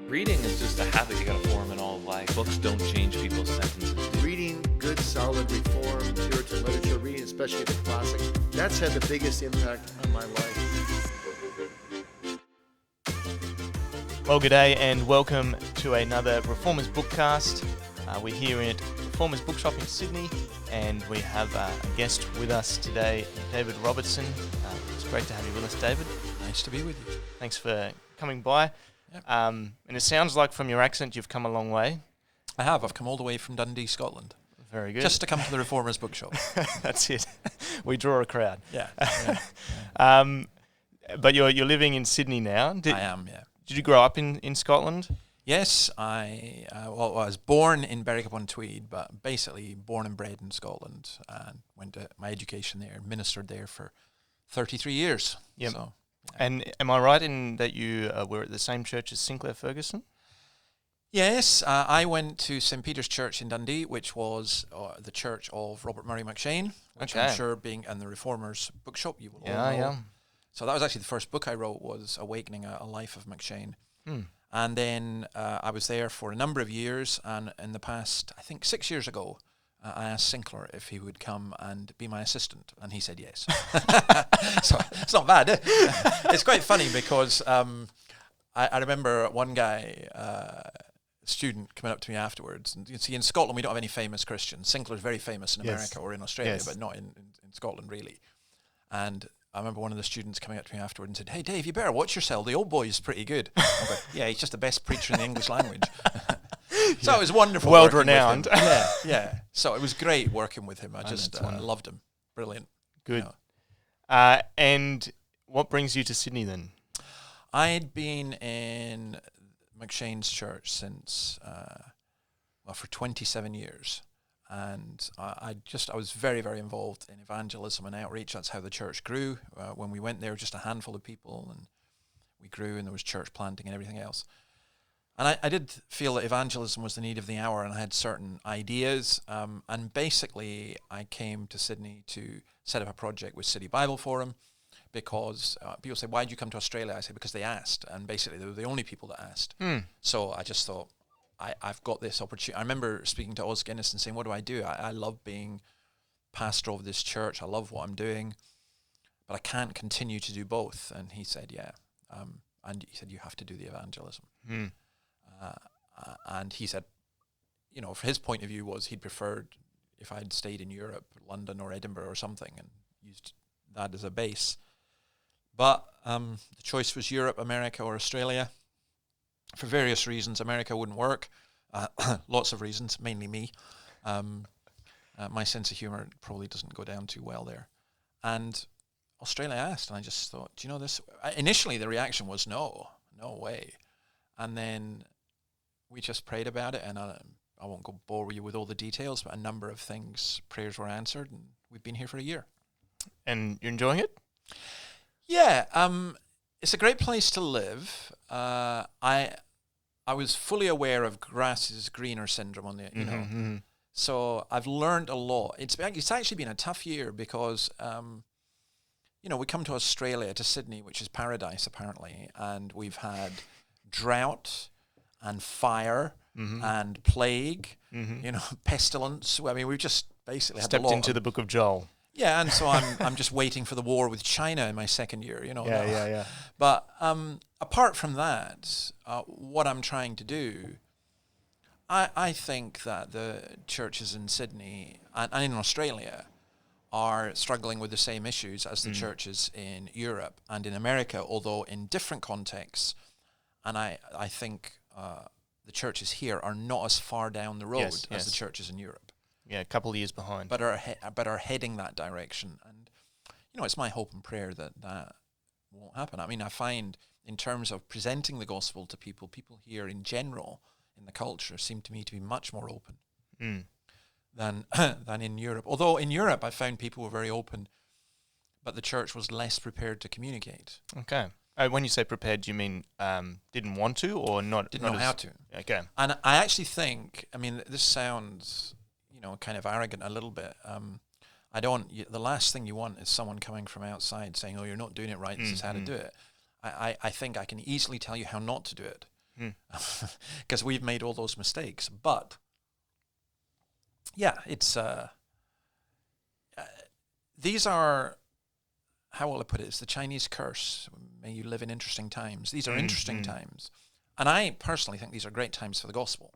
Reading is just a habit you gotta form in all of life. Books don't change people's sentences. Reading good, solid, Reformed, Puritan literature, reading especially the classics, that's had the biggest impact on my life. Well, g'day and welcome to another Reformers Bookcast. We're here at Reformers Bookshop in Sydney, and we have a guest with us today, David Robertson. It's great to have you with us, David. Nice to be with you. Thanks for coming by. Yep. And it sounds like from your accent you've come a long way. I have. I've come all the way from Dundee, Scotland. Very good. Just to come to the Reformers Bookshop. That's it. We draw a crowd. Yeah. But you're living in Sydney now. I am, yeah. Did you grow up in Scotland? Yes, I was born in Berwick-upon-Tweed, but basically born and bred in Scotland, and went to my education there, ministered there for 33 years. Yep. So, yeah. And am I right in that you were at the same church as Sinclair Ferguson? Yes, I went to St. Peter's Church in Dundee, which was the church of Robert Murray McCheyne, which I'm sure being in the Reformers Bookshop, you will all know. Yeah. So that was actually the first book I wrote, was Awakening a Life of McCheyne. Hmm. And then I was there for a number of years, and in the past, I think 6 years ago, I asked Sinclair if he would come and be my assistant, and he said yes. So it's not bad. It's quite funny because I remember one guy, student, coming up to me afterwards, and you see in Scotland we don't have any famous Christians. Sinclair's very famous in America or in Australia, but not in Scotland really. And I remember one of the students coming up to me afterward and said, "Hey Dave, you better watch yourself. The old boy's pretty good." I was like, "Yeah, he's just the best preacher in the English language." So it was wonderful. World renowned. Yeah. So it was great working with him. I just loved him. Brilliant. Good. You know. And what brings you to Sydney then? I'd been in McCheyne's church since, for 27 years. And I was very, very involved in evangelism and outreach. That's how the church grew. When we went there, just a handful of people, and we grew, and there was church planting and everything else. And I did feel that evangelism was the need of the hour, and I had certain ideas. And basically, I came to Sydney to set up a project with City Bible Forum, because people say, "Why did you come to Australia?" I say, because they asked, and basically they were the only people that asked. So I just thought, I've got this opportunity. I remember speaking to Oz Guinness and saying, "What do I do? I love being pastor of this church. I love what I'm doing, but I can't continue to do both." And he said, "Yeah." And he said, "You have to do the evangelism." And he said, for his point of view was he'd preferred if I'd stayed in Europe, London or Edinburgh or something, and used that as a base. But the choice was Europe, America or Australia. For various reasons, America wouldn't work. Lots of reasons, mainly me. My sense of humor probably doesn't go down too well there. And Australia asked, and I just thought, do you know this? Initially, the reaction was no way. And then we just prayed about it, and I won't bore you with all the details, but a number of prayers were answered, and we've been here for a year. And you're enjoying it? Yeah, it's a great place to live. I was fully aware of grass is greener syndrome on the, So I've learned a lot. It's actually been a tough year because, we come to Australia, to Sydney, which is paradise apparently, and we've had drought and fire and plague, pestilence. I mean, we've just basically stepped had into the Book of Joel. Yeah, and so I'm just waiting for the war with China in my second year, Yeah. But apart from that, what I'm trying to do, I think that the churches in Sydney and in Australia are struggling with the same issues as the churches in Europe and in America, although in different contexts. And I think the churches here are not as far down the road as the churches in Europe. Yeah, a couple of years behind. But are heading that direction. And, it's my hope and prayer that won't happen. I mean, I find in terms of presenting the gospel to people here in general in the culture seem to me to be much more open than in Europe. Although in Europe I found people were very open, but the church was less prepared to communicate. Okay. When you say prepared, do you mean didn't want to or not? Didn't know how to. Okay. And I actually think, this sounds kind of arrogant a little bit. The last thing you want is someone coming from outside saying, "Oh, you're not doing it right, this is how to do it." I think I can easily tell you how not to do it. because we've made all those mistakes. But yeah, it's these are, how will I put it? It's the Chinese curse. May you live in interesting times. These are interesting times, and I personally think these are great times for the gospel.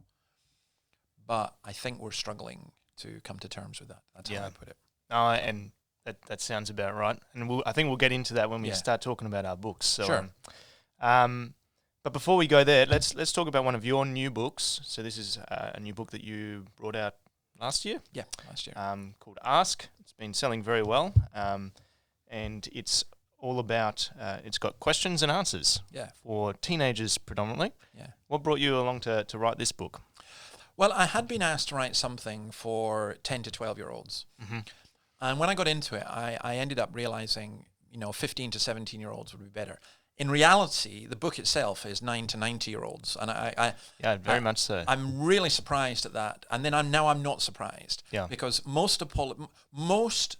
But I think we're struggling to come to terms with that. That's how I put it. And that sounds about right. And I think we'll get into that when we start talking about our books. So, sure. But before we go there, let's talk about one of your new books. So this is a new book that you brought out last year. Yeah, last year. Called Ask. It's been selling very well. And it's all about, it's got questions and answers for teenagers predominantly. Yeah. What brought you along to write this book? Well, I had been asked to write something for 10 to 12-year-olds. Mm-hmm. And when I got into it, I ended up realizing, 15 to 17-year-olds would be better. In reality, the book itself is 9 to 90-year-olds. And I very much so. I'm really surprised at that. And then I'm not surprised. Yeah. Because most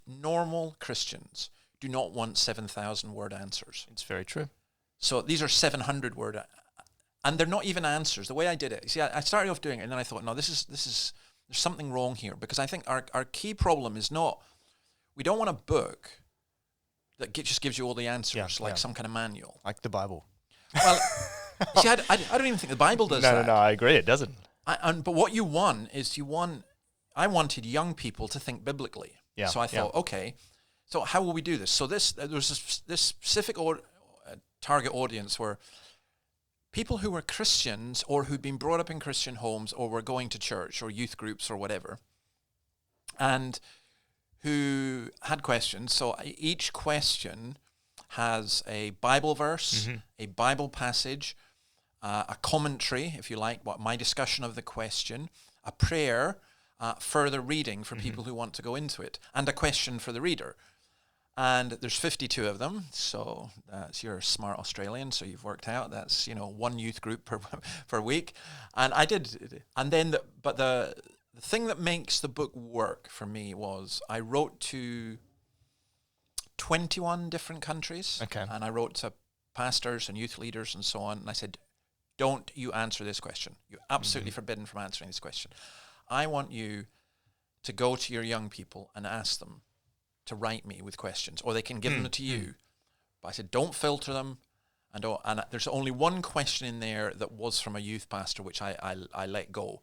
normal Christians do not want 7,000-word answers. It's very true. So these are 700-word, and they're not even answers. The way I did it, see, I started off doing it, and then I thought, no, this is there's something wrong here, because I think our key problem is not, we don't want a book that just gives you all the answers, some kind of manual, like the Bible. Well, see, I don't even think the Bible does that. No, I agree, it doesn't. But what you want is I wanted young people to think biblically. Yeah. So I thought, okay, so how will we do this? So there's this specific target audience where people who were Christians or who'd been brought up in Christian homes or were going to church or youth groups or whatever, and who had questions. So each question has a Bible verse, a Bible passage, a commentary, if you like, my discussion of the question, a prayer, further reading for people who want to go into it, and a question for the reader. And there's 52 of them, so you're a smart Australian, so you've worked out that's one youth group per week, and I did. And then, but the thing that makes the book work for me was I wrote to 21 different countries, and I wrote to pastors and youth leaders and so on, and I said, "Don't you answer this question? You're absolutely forbidden from answering this question. I want you to go to your young people and ask them to write me with questions, or they can give them to you." But I said, don't filter them, and there's only one question in there that was from a youth pastor, which I let go,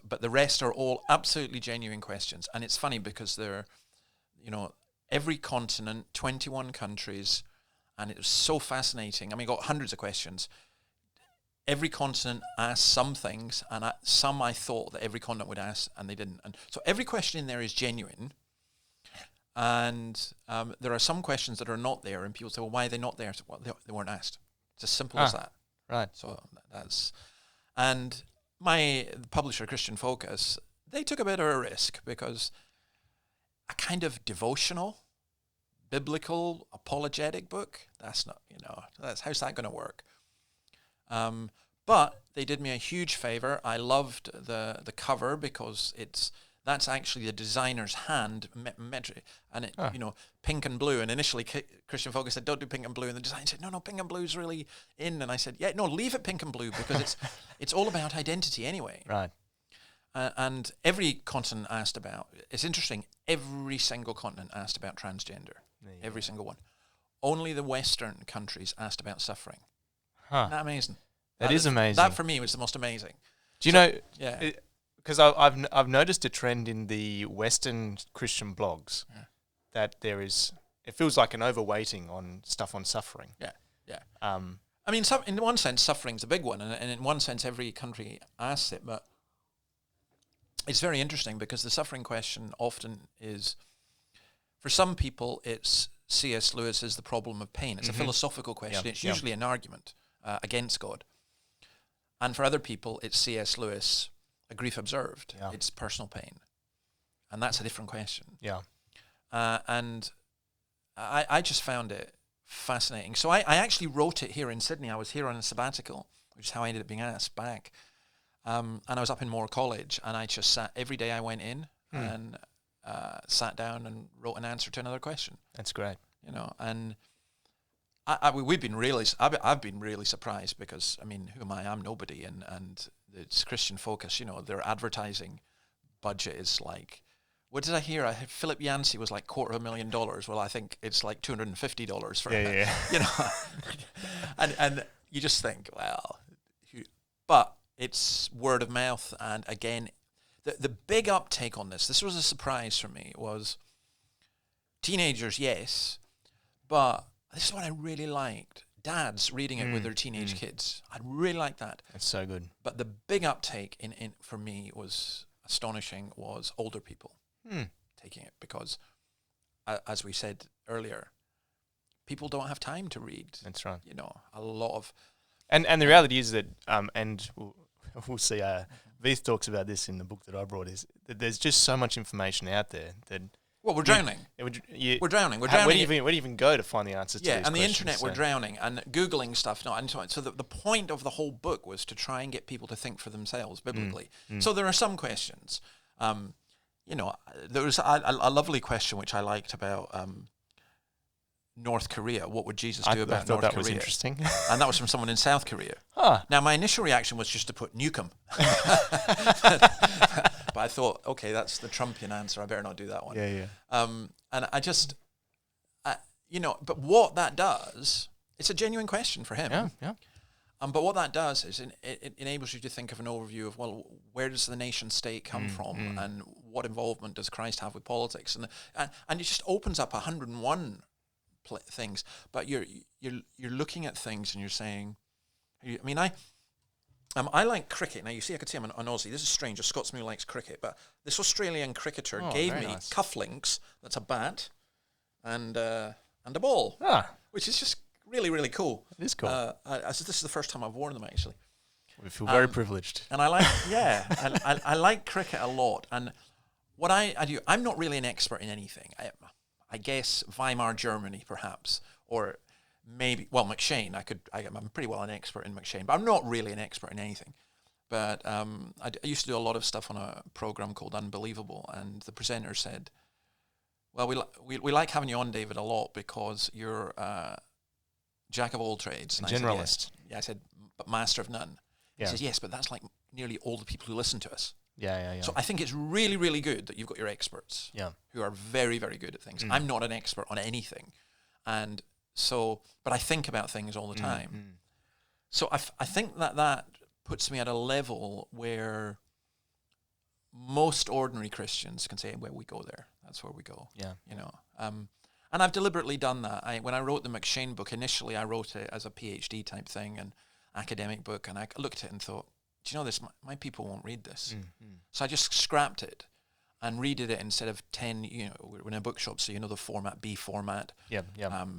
but the rest are all absolutely genuine questions. And it's funny because they're, every continent, 21 countries, and it was so fascinating. I mean, got hundreds of questions. Every continent asked some things, and some I thought that every continent would ask, and they didn't. And so every question in there is genuine. And there are some questions that are not there, and people say, well, why are they not there? So, well, they weren't asked. It's as simple as that. Right. So and my publisher, Christian Focus, they took a bit of a risk, because a kind of devotional, biblical, apologetic book, that's not, how's that going to work? But they did me a huge favor. I loved the cover, because that's actually the designer's hand, and it, pink and blue. And initially, Christian Focus said, "Don't do pink and blue," and the designer said, "No, pink and blue is really in." And I said, "Yeah, no, leave it pink and blue, because it's all about identity anyway." Right. And every continent asked about. It's interesting. Every single continent asked about transgender. Every single one. Only the Western countries asked about suffering. Huh. Isn't that amazing? That is amazing. That for me was the most amazing. Do you know? Yeah. Because I've noticed a trend in the Western Christian blogs that it feels like an overweighting on stuff on suffering. Yeah. I mean, in one sense, suffering's a big one, and in one sense, every country asks it. But it's very interesting, because the suffering question often is, for some people, it's C.S. Lewis's The Problem of Pain. It's a philosophical question. It's usually an argument against God. And for other people, it's C.S. Lewis, A Grief Observed. Yeah. It's personal pain. And that's a different question. Yeah. And I just found it fascinating. So I actually wrote it here in Sydney. I was here on a sabbatical, which is how I ended up being asked back. And I was up in Moore College, and I just sat, every day I went in and sat down and wrote an answer to another question. That's great. And We've been really. I've been really surprised because I mean, who am I? I'm nobody, and it's Christian Focus. You know, their advertising budget is like. What did I hear? I heard Philip Yancey was like $250,000. Well, I think it's like $250 for it. You know, and you just think, well, but it's word of mouth, and again, the big uptake on this. This was a surprise for me. Was teenagers, yes, but this is what I really liked. Dads reading it with their teenage kids. I really liked that. That's so good. But the big uptake in for me was astonishing. Was older people taking it because, as we said earlier, people don't have time to read. That's right. You know, a lot of, and the reality is that, and we'll see. Veith talks about this in the book that I brought. Is that there's just so much information out there that. Well, we're drowning. We're drowning. We're drowning. Where do you even go to find the answers to these and the questions? internet, we're drowning, and Googling stuff. No, and so on. So the point of the whole book was to try and get people to think for themselves biblically. So there are some questions. You know, there was a lovely question which I liked about North Korea. What would Jesus do about North Korea? I thought that was interesting. And that was from someone in South Korea. Now, my initial reaction was just to put nuke 'em. But I thought, okay, that's the Trumpian answer. I better not do that one. And I just, you know, but what that does, it's a genuine question for him. But what that does is it enables you to think of an overview of, well, where does the nation state come from, and what involvement does Christ have with politics, and it just opens up 101 things. But you're looking at things and you're saying, I mean, I like cricket. Now, you see, I could say I'm an Aussie. This is strange. A Scotsman who likes cricket. But this Australian cricketer gave me cufflinks. That's a bat and a ball, which is just really, really cool. It is cool. This is the first time I've worn them, actually. We feel very privileged. And I like, I like cricket a lot. And what I do, I'm not really an expert in anything. I guess Weimar Germany, perhaps, or maybe, well, McShane. I'm pretty well an expert in McShane, but I'm not really an expert in anything. But I used to do a lot of stuff on a program called Unbelievable, and the presenter said, well, we like having you on, David, a lot because you're jack of all trades. And Generalist. I said, but master of none. He says, yes, but that's like nearly all the people who listen to us. So I think it's really, really good that you've got your experts who are very, very good at things. I'm not an expert on anything. And so, but I think about things all the time. So I think that puts me at a level where most ordinary Christians can say, well, we go there. That's where we go. You know. And I've deliberately done that. When I wrote the McShane book, initially I wrote it as a PhD type thing, an academic book, and I looked at it and thought, do you know this? My people won't read this. So I just scrapped it and redid it instead of 10, you know, we're in a bookshop, so you know the format, B format,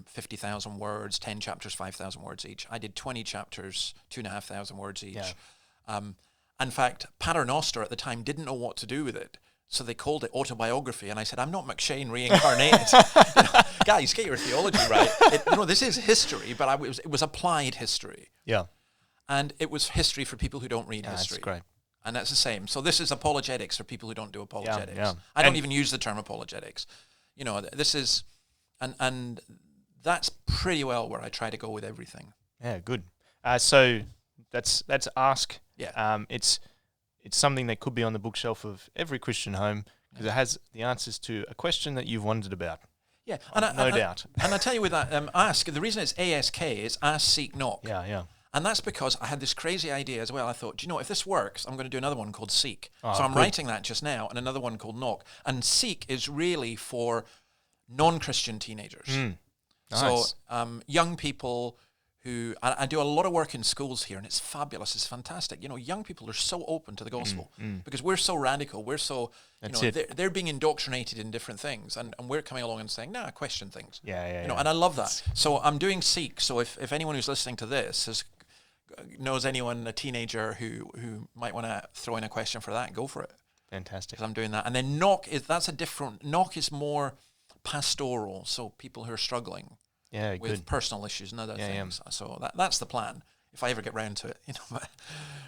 50,000 words, 10 chapters, 5,000 words each. I did 20 chapters, 2,500 words each. In fact, Paternoster at the time didn't know what to do with it. So they called it autobiography, and I said, I'm not McShane reincarnated. You know, guys, get your theology right. This is history, but it was applied history. And it was history for people who don't read history. That's great. And that's the same. So this is apologetics for people who don't do apologetics. I don't even use the term apologetics. You know, this is, and that's pretty well where I try to go with everything. Yeah, good. So that's Ask. It's something that could be on the bookshelf of every Christian home because it has the answers to a question that you've wondered about. No doubt. And I tell you with that, Ask, the reason it's ASK is Ask, Seek, Knock. And that's because I had this crazy idea as well. I thought, do you know, if this works, I'm going to do another one called Seek. So I'm writing that just now, and another one called Knock. And Seek is really for non-Christian teenagers. Nice. So young people who, I do a lot of work in schools here, and it's fabulous, it's fantastic. You know, young people are so open to the gospel because we're so radical, we're so, they're being indoctrinated in different things, and we're coming along and saying, nah, question things. You know, and I love that. So I'm doing Seek, so if anyone who's listening to this knows anyone, a teenager who might want to throw in a question for that, go for it. Fantastic. 'Cause I'm doing that. And then Knock Knock is more pastoral, so people who are struggling with personal issues and other things. So that's the plan, if I ever get round to it. You know, but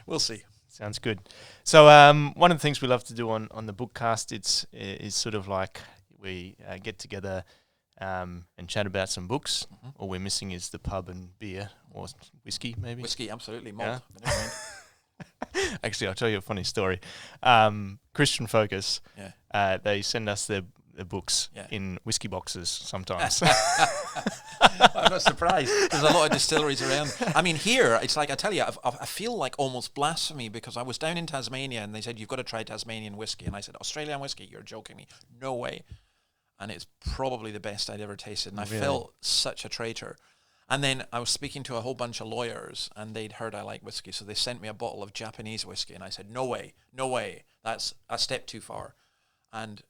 we'll see. Sounds good. So one of the things we love to do on the Bookcast is sort of like we get together and chat about some books. All we're missing is the pub and beer or whiskey, maybe. Whiskey, absolutely. Malt. Yeah. But never mind. Actually, I'll tell you a funny story. Christian Focus, they send us their books in whiskey boxes sometimes. I'm not surprised. There's a lot of distilleries around. I mean, here, it's like, I tell you, I feel like almost blasphemy because I was down in Tasmania and they said, you've got to try Tasmanian whiskey. And I said, Australian whiskey? You're joking me. No way. And it's probably the best I'd ever tasted. And I felt such a traitor. And then I was speaking to a whole bunch of lawyers and they'd heard I like whiskey. So they sent me a bottle of Japanese whiskey. And I said, no way. That's a step too far. And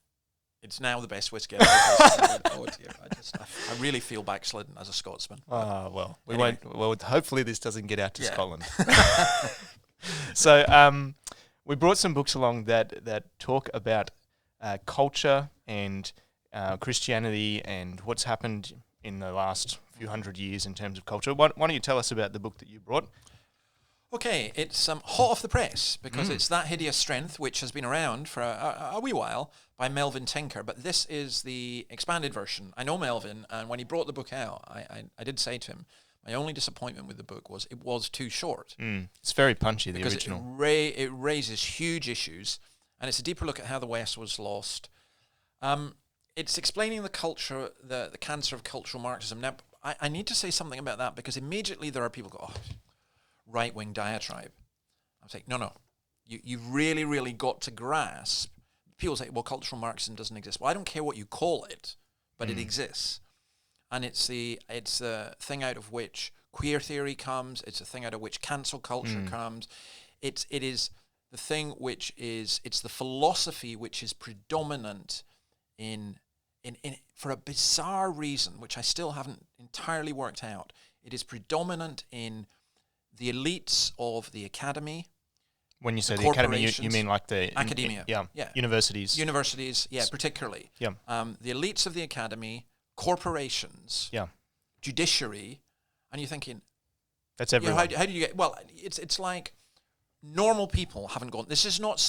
it's now the best whiskey I've ever tasted. Oh dear, I really feel backslidden as a Scotsman. Well, we anyway. won't. Well, hopefully this doesn't get out to Scotland. So we brought some books along that talk about culture and Christianity and what's happened in the last few hundred years in terms of culture. Why don't you tell us about the book that you brought? Okay, it's hot off the press because it's That Hideous Strength, which has been around for a wee while, by Melvin Tinker. But this is the expanded version. I know Melvin, and when he brought the book out, I did say to him, my only disappointment with the book was it was too short. It's very punchy, the Because original. it raises huge issues, and it's a deeper look at how the West was lost. It's explaining the culture, the cancer of cultural Marxism. Now, I need to say something about that because immediately there are people who go, right-wing diatribe. I'm saying, no. You've really, really got to grasp. People say, well, cultural Marxism doesn't exist. Well, I don't care what you call it, but it exists. And it's the thing out of which queer theory comes. It's the thing out of which cancel culture comes. It is the thing which is, it's the philosophy which is predominant in for a bizarre reason, which I still haven't entirely worked out. It is predominant in the elites of the academy. When you say the academy, you corporations, mean like the... academia. Universities. Universities, particularly. Yeah. The elites of the academy, corporations, judiciary, and you're thinking... That's everyone. How do you get... Well, it's like normal people haven't gone... This is not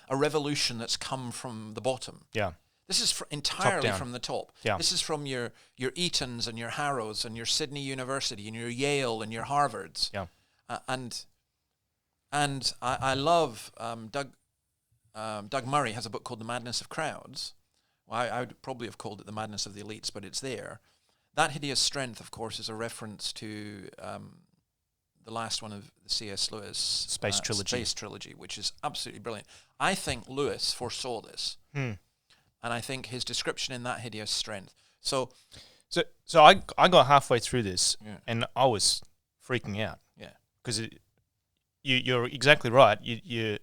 a revolution that's come from the bottom. Yeah. This is entirely down. from the top. Yeah. This is from your Etons and your Harrows and your Sydney University and your Yale and your Harvards. Yeah. And I love Doug Murray has a book called The Madness of Crowds. Well, I would probably have called it The Madness of the Elites, but it's there. That Hideous Strength, of course, is a reference to the last one of the C.S. Lewis Space Trilogy, which is absolutely brilliant. I think Lewis foresaw this. And I think his description in That Hideous Strength. So I got halfway through this and I was freaking out. Yeah. Because you're exactly right. You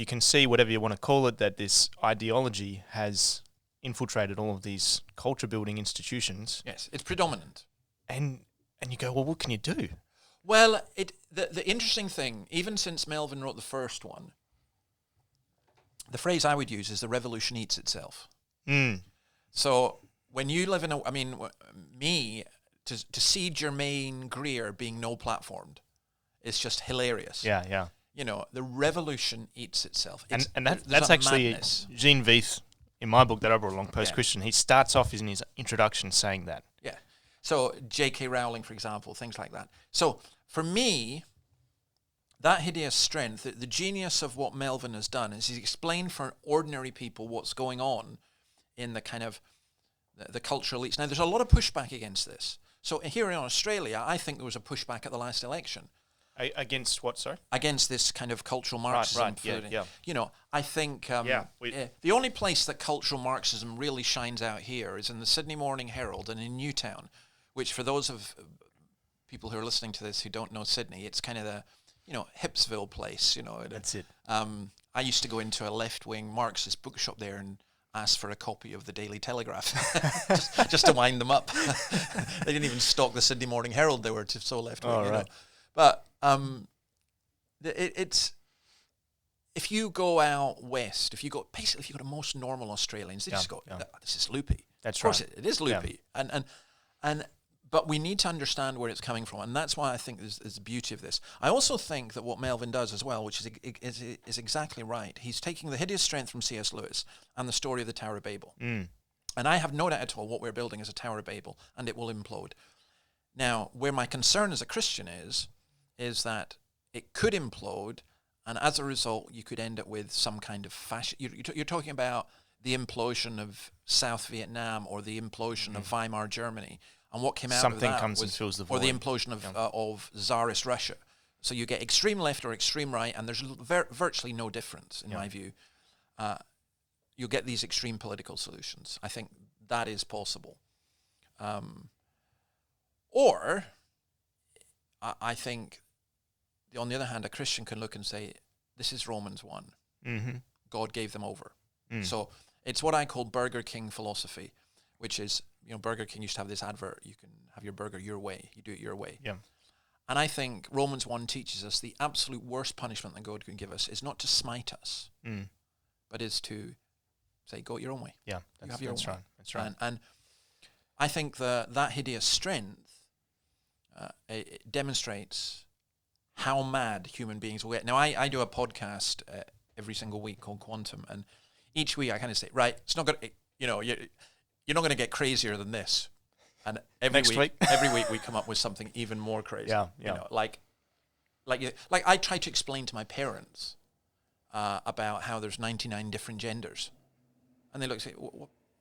can see whatever you want to call it, that this ideology has infiltrated all of these culture building institutions. Yes, it's predominant. And you go, well, what can you do? Well, the interesting thing, even since Melvin wrote the first one, the phrase I would use is the revolution eats itself. So when you live in to see Germaine Greer being no platformed, it's just hilarious. Yeah. You know, the revolution eats itself. And that's actually madness. Gene Veith, in my book that I brought along, PostChristian, he starts off in his introduction saying that. Yeah. So J.K. Rowling, for example, things like that. So for me, That Hideous Strength, the genius of what Melvin has done is he's explained for ordinary people what's going on in the kind of the cultural elites. Now, there's a lot of pushback against this. So here in Australia, I think there was a pushback at the last election. Against what, sorry? Against this kind of cultural Marxism. Yeah. You know, I think the only place that cultural Marxism really shines out here is in the Sydney Morning Herald and in Newtown, which for those of people who are listening to this who don't know Sydney, it's kind of the, Hipsville place, That's it. I used to go into a left-wing Marxist bookshop there and ask for a copy of the Daily Telegraph, just to wind them up. They didn't even stock the Sydney Morning Herald. They were so left-wing, you know. But it's if you go out west, if you go to most normal Australians, they just go, "This is loopy." That's of course right. It is loopy, but we need to understand where it's coming from, and that's why I think there's the beauty of this. I also think that what Melvin does as well, which is exactly right, he's taking the Hideous Strength from C.S. Lewis and the story of the Tower of Babel. And I have no doubt at all what we're building is a Tower of Babel, and it will implode. Now, where my concern as a Christian is that it could implode, and as a result, you could end up with some kind of fascist. You're talking about the implosion of South Vietnam or the implosion of Weimar Germany, and what came out of Something that comes and was, fills the or the void. implosion of Tsarist Russia. So you get extreme left or extreme right, and there's virtually no difference in my view. You'll get these extreme political solutions. I think that is possible. Or I think, on the other hand, a Christian can look and say, this is Romans 1. Mm-hmm. God gave them over. So it's what I call Burger King philosophy, which is, Burger King used to have this advert, you can have your burger your way, you do it your way. Yeah. And I think Romans 1 teaches us the absolute worst punishment that God can give us is not to smite us, but is to say, go your own way. Yeah, that's right. That's right. And I think that hideous strength it demonstrates how mad human beings will get. Now, I do a podcast every single week called Quantum, and each week I kind of say, right, it's not going to, you're not going to get crazier than this. And every week we come up with something even more crazy. Yeah. Like I try to explain to my parents about how there's 99 different genders, and they look and say,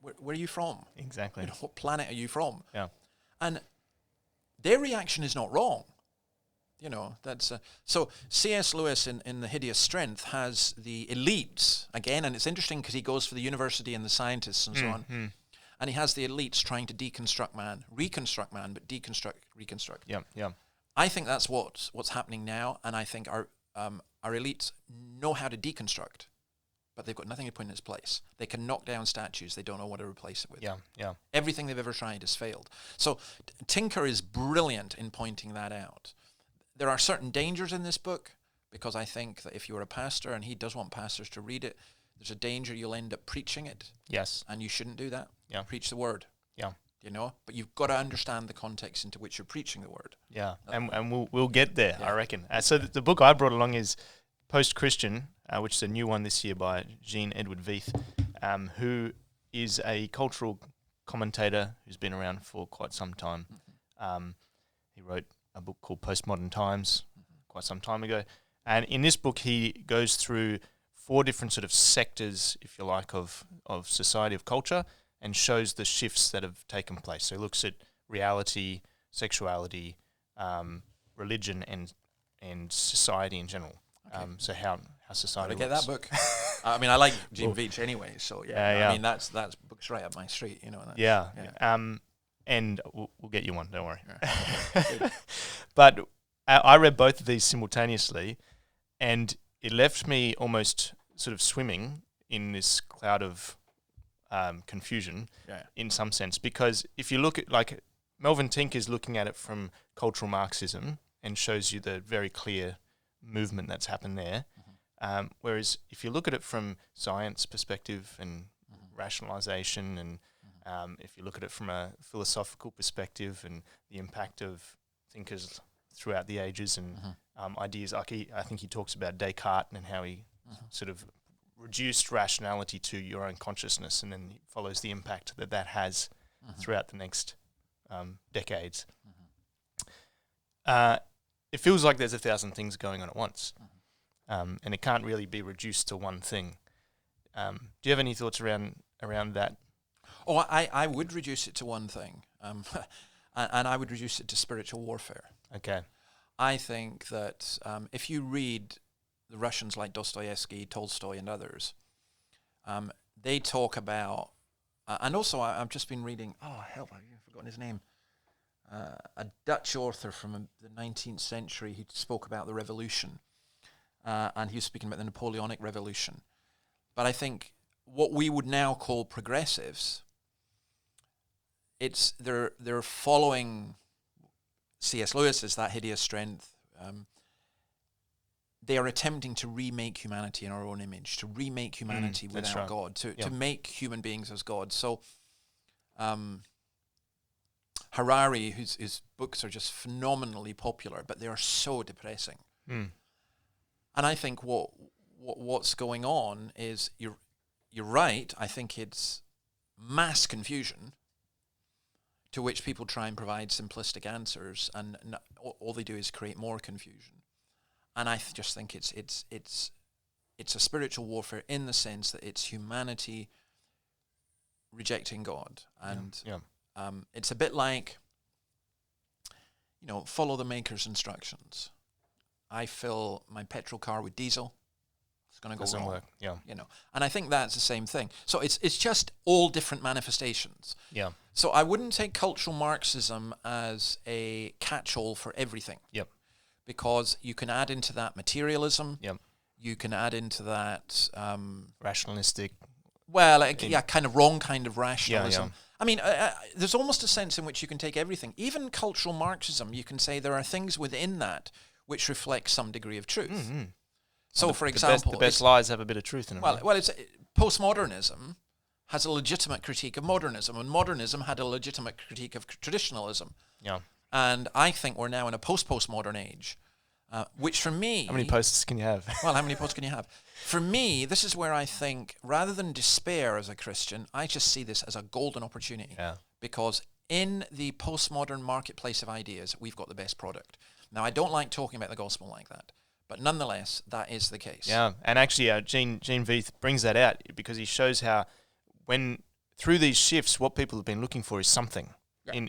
where are you from? Exactly. What planet are you from? Yeah. And their reaction is not wrong. That's so C.S. Lewis in The Hideous Strength has the elites again, and it's interesting because he goes for the university and the scientists and so on, and he has the elites trying to deconstruct man, reconstruct man, but deconstruct, reconstruct. Yeah. I think that's what's happening now, and I think our elites know how to deconstruct, but they've got nothing to put in its place. They can knock down statues, they don't know what to replace it with. Yeah. Everything they've ever tried has failed. So Tinker is brilliant in pointing that out. There are certain dangers in this book, because I think that if you're a pastor, and he does want pastors to read it, there's a danger you'll end up preaching it. Yes. And you shouldn't do that. Yeah. Preach the word. Yeah. But you've got to understand the context into which you're preaching the word. Yeah, and we'll get there, I reckon. So the book I brought along is PostChristian, which is a new one this year by Gene Edward Veith, who is a cultural commentator who's been around for quite some time. He wrote a book called Postmodern Times quite some time ago. And in this book, he goes through 4 different sort of sectors, if you like, of society, of culture, and shows the shifts that have taken place. So he looks at reality, sexuality, religion, and society in general. Okay. So how society Gotta looks. get that book. I mean, I like Gene Veith anyway, so yeah. I mean, that's book's right up my street, Yeah. And we'll get you one, don't worry. Yeah. But I read both of these simultaneously, and it left me almost sort of swimming in this cloud of confusion in some sense, because if you look at, like, Melvin Tinker is looking at it from cultural Marxism and shows you the very clear movement that's happened there, whereas if you look at it from science perspective and rationalization, and if you look at it from a philosophical perspective and the impact of thinkers throughout the ages and ideas, like I think he talks about Descartes and how he sort of reduced rationality to your own consciousness, and then follows the impact that has throughout the next decades. It feels like there's 1,000 things going on at once, and it can't really be reduced to one thing. Do you have any thoughts around that? Oh, I would reduce it to one thing, and I would reduce it to spiritual warfare. Okay. I think that if you read the Russians like Dostoevsky, Tolstoy, and others, they talk about, and also I've just been reading, I've forgotten his name, a Dutch author from the 19th century. He spoke about the revolution, and he was speaking about the Napoleonic Revolution. But I think what we would now call progressives, they're following C.S. Lewis's That Hideous Strength. They are attempting to remake humanity in our own image, to remake humanity without God, to make human beings as God. So Harari, his books are just phenomenally popular, but they are so depressing. And I think what's going on is, you're right. I think it's mass confusion to which people try and provide simplistic answers, and all they do is create more confusion. And I just think it's a spiritual warfare in the sense that it's humanity rejecting God. And it's a bit like, follow the maker's instructions. I fill my petrol car with diesel. It's going to go wrong. Work. Yeah. And I think that's the same thing. So it's just all different manifestations. Yeah. So I wouldn't take cultural Marxism as a catch-all for everything. Yep. Because you can add into that materialism. Yep. You can add into that rationalistic. Well, kind of wrong kind of rationalism. Yeah. I mean, there's almost a sense in which you can take everything. Even cultural Marxism, you can say there are things within that which reflect some degree of truth. Mm-hmm. So, for example, the best lies have a bit of truth in them. Well, it's postmodernism has a legitimate critique of modernism, and modernism had a legitimate critique of traditionalism. Yeah. And I think we're now in a postmodern age, which for me... How many posts can you have? Well, how many posts can you have? For me, this is where I think, rather than despair as a Christian, I just see this as a golden opportunity. Yeah. Because in the postmodern marketplace of ideas, we've got the best product. Now, I don't like talking about the gospel like that, but nonetheless, that is the case. Yeah, and actually, Gene Veith brings that out because he shows how, when through these shifts, what people have been looking for is something. Yeah.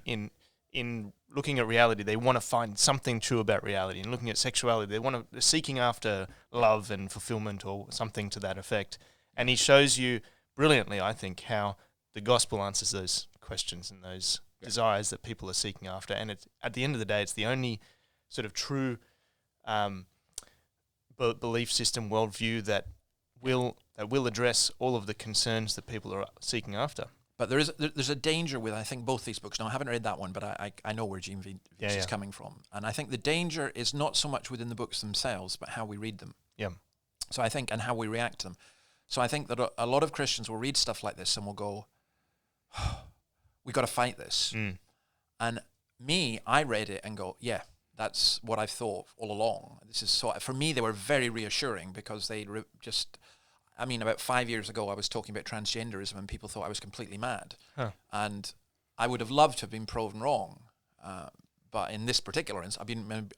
In looking at reality, they want to find something true about reality. And looking at sexuality, they're seeking after love and fulfillment or something to that effect. And he shows you brilliantly, I think, how the gospel answers those questions and those desires that people are seeking after. And it's, at the end of the day, it's the only sort of true belief system, worldview that will address all of the concerns that people are seeking after. But there's a danger with, I think, both these books. Now, I haven't read that one, but I know where Gene Veith is coming from. And I think the danger is not so much within the books themselves, but how we read them. Yeah. So I think, and how we react to them. So I think that a lot of Christians will read stuff like this and will go, we got to fight this. Mm. And I read it and go, yeah, that's what I've thought all along. This is for me, they were very reassuring because they about 5 years ago, I was talking about transgenderism and people thought I was completely mad. Huh. And I would have loved to have been proven wrong. But in this particular instance,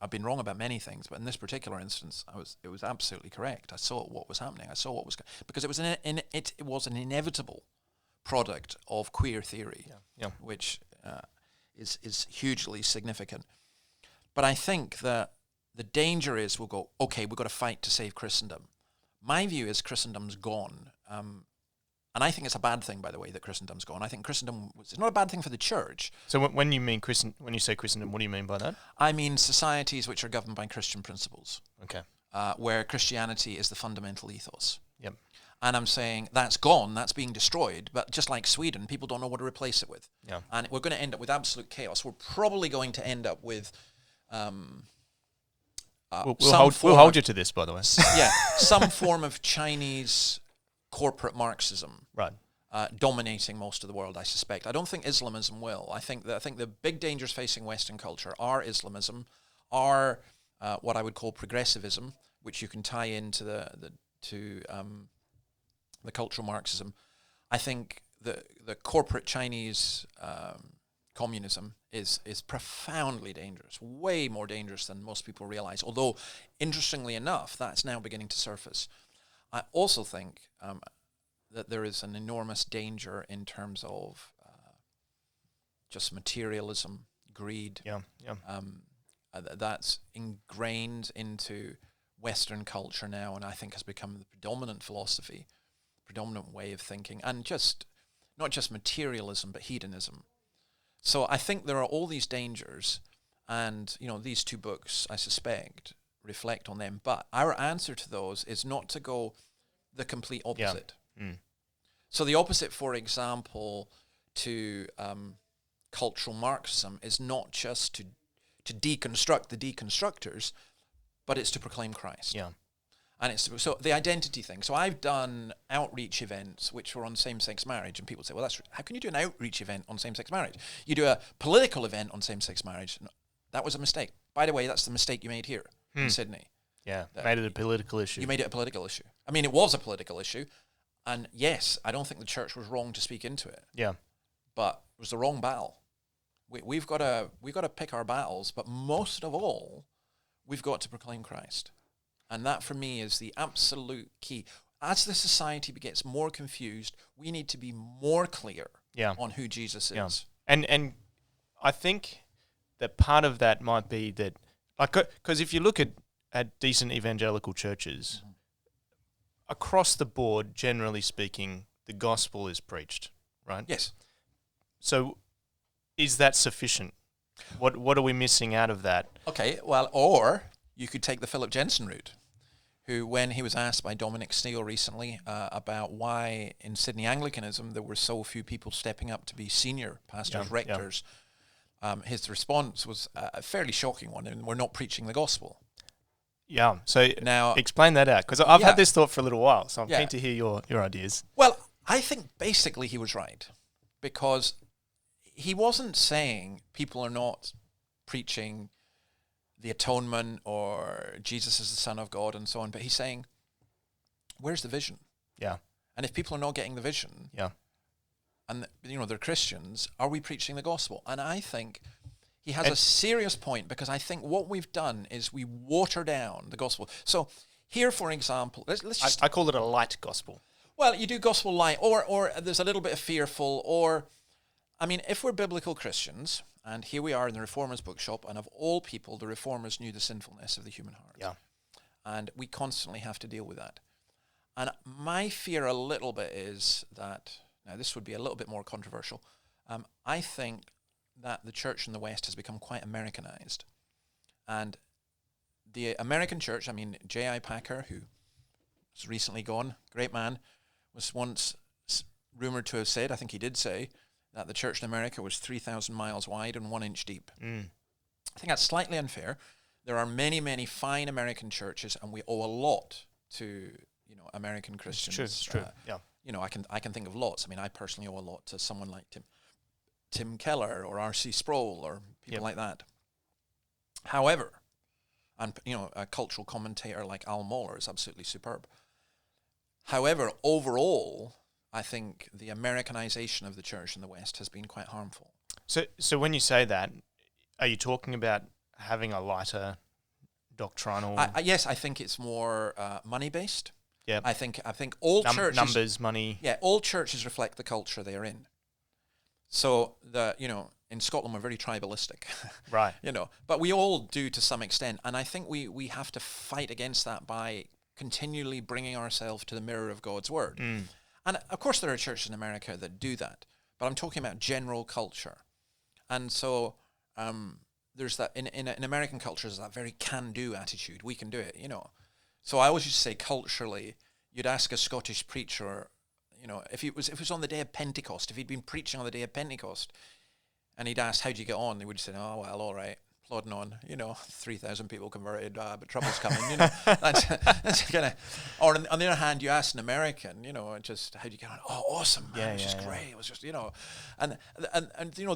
I've been wrong about many things, but in this particular instance, it was absolutely correct. I saw what was happening. I saw what was because it was an inevitable product of queer theory, which is hugely significant. But I think that the danger is we'll go, okay, we've got to fight to save Christendom. My view is Christendom's gone. And I think it's a bad thing, by the way, that Christendom's gone. I think it's not a bad thing for the church. So when you say Christendom, what do you mean by that? I mean societies which are governed by Christian principles. Okay. Where Christianity is the fundamental ethos. Yep. And I'm saying that's gone, that's being destroyed, but just like Sweden, people don't know what to replace it with. Yeah. And we're going to end up with absolute chaos. We're probably going to end up with... We'll hold you to this, by the way. Yeah, some form of Chinese corporate Marxism, right, dominating most of the world. I suspect. I don't think Islamism will. I think the big dangers facing Western culture are Islamism, are what I would call progressivism, which you can tie into the cultural Marxism. I think the corporate Chinese communism is profoundly dangerous, way more dangerous than most people realize. Although, interestingly enough, that's now beginning to surface. I also think that there is an enormous danger in terms of just materialism, greed. Yeah. That's ingrained into Western culture now, and I think has become the predominant philosophy, predominant way of thinking, and just not just materialism, but hedonism. So I think there are all these dangers, and these two books, I suspect, reflect on them. But our answer to those is not to go the complete opposite. Yeah. Mm. So the opposite, for example, to cultural Marxism is not just to deconstruct the deconstructors, but it's to proclaim Christ. Yeah. And it's so the identity thing. So I've done outreach events which were on same-sex marriage, and people say, well, how can you do an outreach event on same-sex marriage? You do a political event on same-sex marriage. No, that was a mistake. By the way, that's the mistake you made here in Sydney. Yeah, made it a political issue. You made it a political issue. I mean, it was a political issue. And yes, I don't think the church was wrong to speak into it, Yeah. but it was the wrong battle. We've got to pick our battles, but most of all, we've got to proclaim Christ. And that for me is the absolute key. As the society gets more confused, we need to be more clear on who Jesus is. And I think that part of that might be that, like, because if you look at decent evangelical churches, across the board, generally speaking, the gospel is preached, right? Yes. So is that sufficient? What are we missing out of that? Okay, well, or you could take the Philip Jensen route, who, when he was asked by Dominic Steele recently about why in Sydney Anglicanism there were so few people stepping up to be senior pastors, rectors, his response was a fairly shocking one, and we're not preaching the gospel. Yeah, so now explain that out, because I've had this thought for a little while, so I'm keen to hear your ideas. Well, I think basically he was right, because he wasn't saying people are not preaching the atonement or Jesus is the Son of God and so on, but he's saying, where's the vision? Yeah. And if people are not getting the vision, and they're Christians, are we preaching the gospel? And I think he has a serious point, because I think what we've done is we water down the gospel. So here, for example, let's just... I call it a light gospel. Well, you do gospel light, or there's a little bit of fearful, or... I mean, if we're biblical Christians, and here we are in the Reformers Bookshop, and of all people, the Reformers knew the sinfulness of the human heart. Yeah. And we constantly have to deal with that. And my fear a little bit is that, now this would be a little bit more controversial, I think that the church in the West has become quite Americanized. And the American church, I mean, J.I. Packer, who was recently gone, great man, was once rumored to have said, I think he did say, that the church in America was 3,000 miles wide and 1 inch deep. I think that's slightly unfair. There are many, many fine American churches, and we owe a lot to American Christians. It's true. I can think of lots. I mean, I personally owe a lot to someone like Tim Keller or R.C. Sproul or people like that. However, and a cultural commentator like Al Mohler is absolutely superb. However, overall, I think the Americanization of the church in the West has been quite harmful. So when you say that, are you talking about having a lighter doctrinal? Yes, I think it's more money-based. Yeah. I think all churches... Numbers, money... Yeah, all churches reflect the culture they are in. So, in Scotland we're very tribalistic. Right. But we all do to some extent. And I think we have to fight against that by continually bringing ourselves to the mirror of God's word. And of course there are churches in America that do that, but I'm talking about general culture. And so there's that, in American culture, there's that very can-do attitude. We can do it, So I always used to say culturally, you'd ask a Scottish preacher, if it was on the day of Pentecost, if he'd been preaching on the day of Pentecost, and he'd ask, how'd you get on? They would say, oh, well, all right. Plodding on, 3,000 people converted, but trouble's coming, That's kind of. Or on the other hand, you ask an American, just how do you get on? Oh, awesome, man! It was just great. It was just, and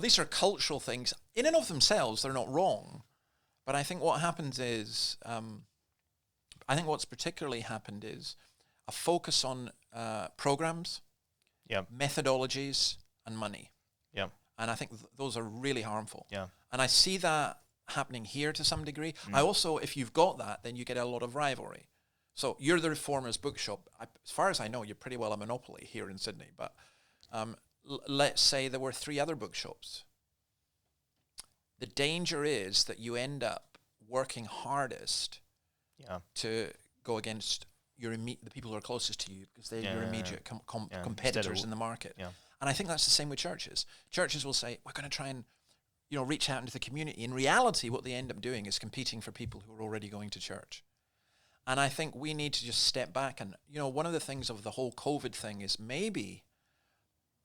these are cultural things. In and of themselves, they're not wrong, but I think what happens is, I think what's particularly happened is a focus on programs, methodologies, and money. Yeah, and I think those are really harmful. Yeah, and I see that happening here to some degree. I also, if you've got that, then you get a lot of rivalry. So you're the Reformers Bookshop. As far as I know, you're pretty well a monopoly here in Sydney. But let's say there were 3 other bookshops. The danger is that you end up working hardest to go against the people who are closest to you, because they're your immediate competitors in the market. Yeah. And I think that's the same with churches. Churches will say, we're going to try and reach out into the community. In reality, what they end up doing is competing for people who are already going to church. And I think we need to just step back. And, one of the things of the whole COVID thing is maybe,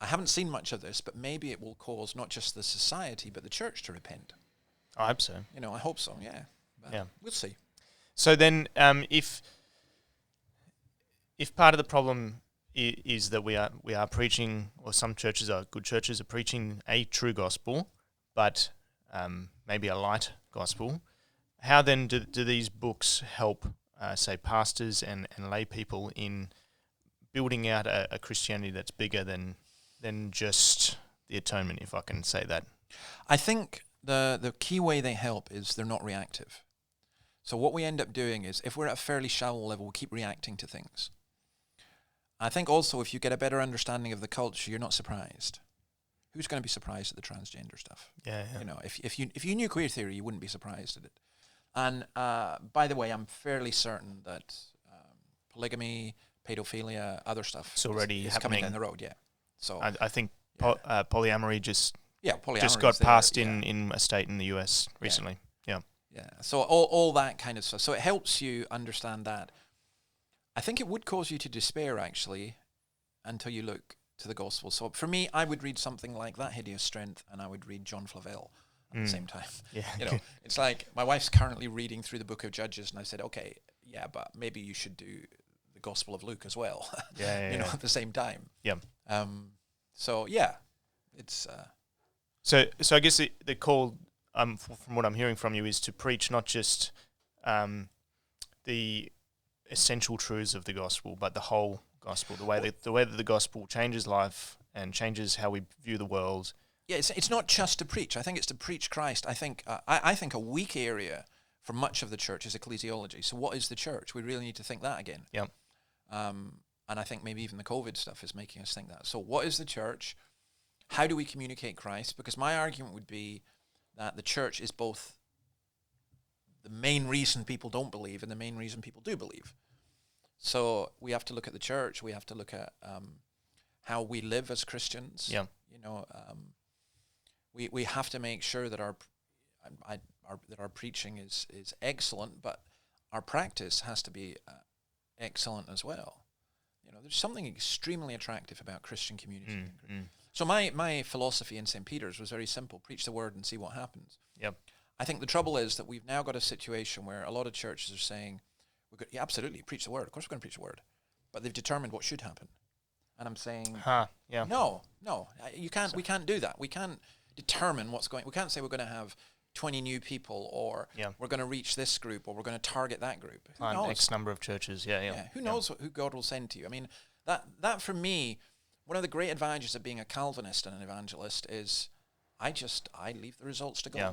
I haven't seen much of this, but maybe it will cause not just the society, but the church to repent. I hope so. I hope so, yeah. But we'll see. So then if part of the problem is that we are preaching, or some churches are good churches are preaching a true gospel, but maybe a light gospel, how then do these books help, say, pastors and lay people in building out a Christianity that's bigger than just the atonement, if I can say that. I think the key way they help is they're not reactive. So what we end up doing is, if we're at a fairly shallow level, we keep reacting to things. I think also if you get a better understanding of the culture, you're not surprised. Who's going to be surprised at the transgender stuff? Yeah. You know, if you knew queer theory, you wouldn't be surprised at it. And by the way, I'm fairly certain that polygamy, pedophilia, other stuff It's already is happening coming down the road. Yeah. So I think polyamory just polyamory got is there, passed in a state in the US recently. Yeah. Yeah. So all that kind of stuff. So it helps you understand that. I think it would cause you to despair, actually, until you look to the gospel. So for me, I would read something like that, Hideous Strength, and I would read John Flavel at the same time. Yeah. You know, it's like my wife's currently reading through the book of Judges, and I said, okay, yeah, but maybe you should do the Gospel of Luke as well. You know, at the same time. Yeah. So yeah, it's. So I guess the call, from what I'm hearing from you, is to preach not just the essential truths of the gospel, but the whole gospel, the way that the gospel changes life and changes how we view the world. Yeah, it's not just to preach. I think it's to preach Christ. I think I think a weak area for much of the church is ecclesiology. So what is the church? We really need to think that again. Yeah. And I think maybe even the COVID stuff is making us think that. So what is the church? How do we communicate Christ? Because my argument would be that the church is both the main reason people don't believe and the main reason people do believe. So we have to look at the church. We have to look at how we live as Christians. Yeah. You know, we have to make sure that our preaching is excellent, but our practice has to be excellent as well. You know, there's something extremely attractive about Christian community. So my philosophy in St. Peter's was very simple: preach the word and see what happens. Yep. I think the trouble is that we've now got a situation where a lot of churches are saying, yeah, absolutely, preach the word. Of course we're going to preach the word. But they've determined what should happen. And I'm saying, Yeah. no, you can't. We can't do that. We can't determine what's going. We can't say we're going to have 20 new people, or we're going to reach this group, or we're going to target that group. Who knows? X number of churches. Yeah. Who knows who God will send to you? I mean, that for me, one of the great advantages of being a Calvinist and an evangelist is I leave the results to God. Yeah.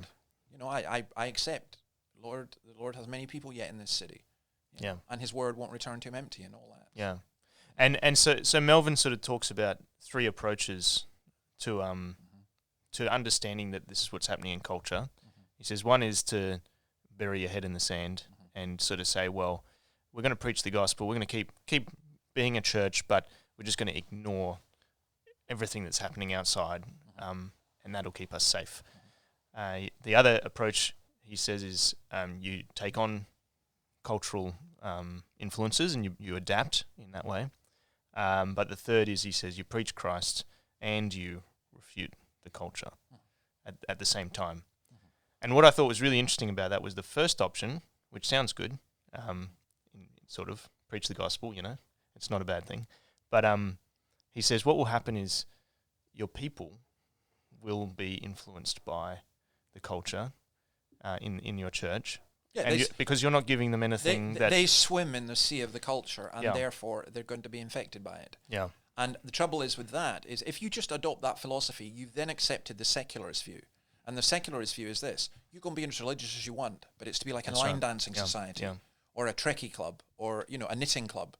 You know, I accept, the Lord has many people yet in this city. You know, and his word won't return to him empty and all that. Yeah. And so Melvin sort of talks about three approaches to understanding that this is what's happening in culture. He says one is to bury your head in the sand and sort of say, well, we're going to preach the gospel, we're going to keep being a church, but we're just going to ignore everything that's happening outside, and that'll keep us safe. The other approach, he says, is you take on cultural influences and you adapt in that way. But the third is, he says, you preach Christ and you refute the culture at the same time. And what I thought was really interesting about that was the first option, which sounds good, sort of preach the gospel, you know, it's not a bad thing. But he says what will happen is your people will be influenced by the culture in your church. Yeah, and because you're not giving them anything they swim in the sea of the culture, and therefore they're going to be infected by it. Yeah. And the trouble is with that is if you just adopt that philosophy, you've then accepted the secularist view. And the secularist view is this: you can be as religious as you want, but it's to be like a line dancing society or a Trekkie club or, you know, a knitting club.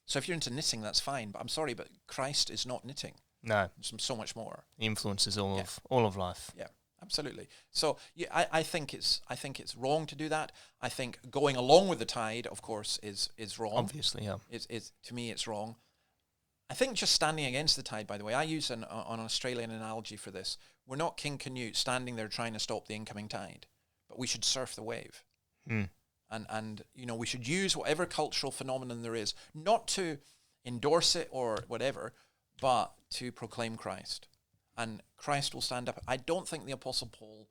So if you're into knitting, that's fine. But I'm sorry, but Christ is not knitting. No. There's so much more. He influences all of life. Yeah. Absolutely. So I think it's wrong to do that. I think going along with the tide, of course, is wrong. Obviously, yeah. It's to me, it's wrong. I think just standing against the tide, by the way, I use an Australian analogy for this. We're not King Canute standing there trying to stop the incoming tide, but we should surf the wave. And you know, we should use whatever cultural phenomenon there is, not to endorse it or whatever, but to proclaim Christ. And Christ will stand up. I don't think the Apostle Paul,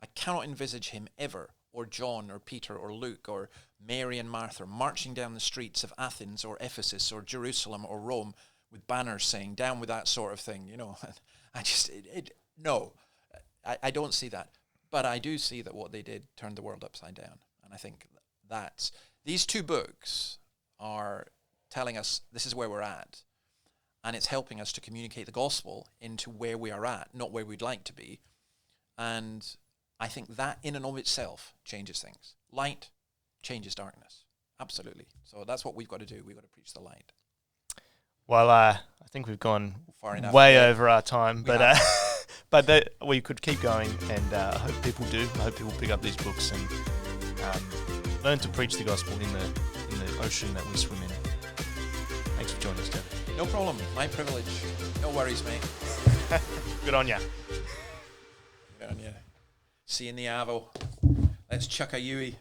I cannot envisage him ever, or John or Peter or Luke or Mary and Martha marching down the streets of Athens or Ephesus or Jerusalem or Rome with banners saying, down with that sort of thing, you know. No, I don't see that. But I do see that what they did turned the world upside down. And I think these two books are telling us this is where we're at. And it's helping us to communicate the gospel into where we are at, not where we'd like to be. And I think that in and of itself changes things. Light changes darkness. Absolutely. So that's what we've got to do. We've got to preach the light. Well, I think we've gone Far enough. way Yeah. over our time, We but we could keep going, and I hope people do. I hope people pick up these books and learn to preach the gospel in the ocean that we swim in. Thanks for joining us, David. No problem. My privilege. No worries, mate. Good on ya. Good on you. See you in the Avo. Let's chuck a Yui.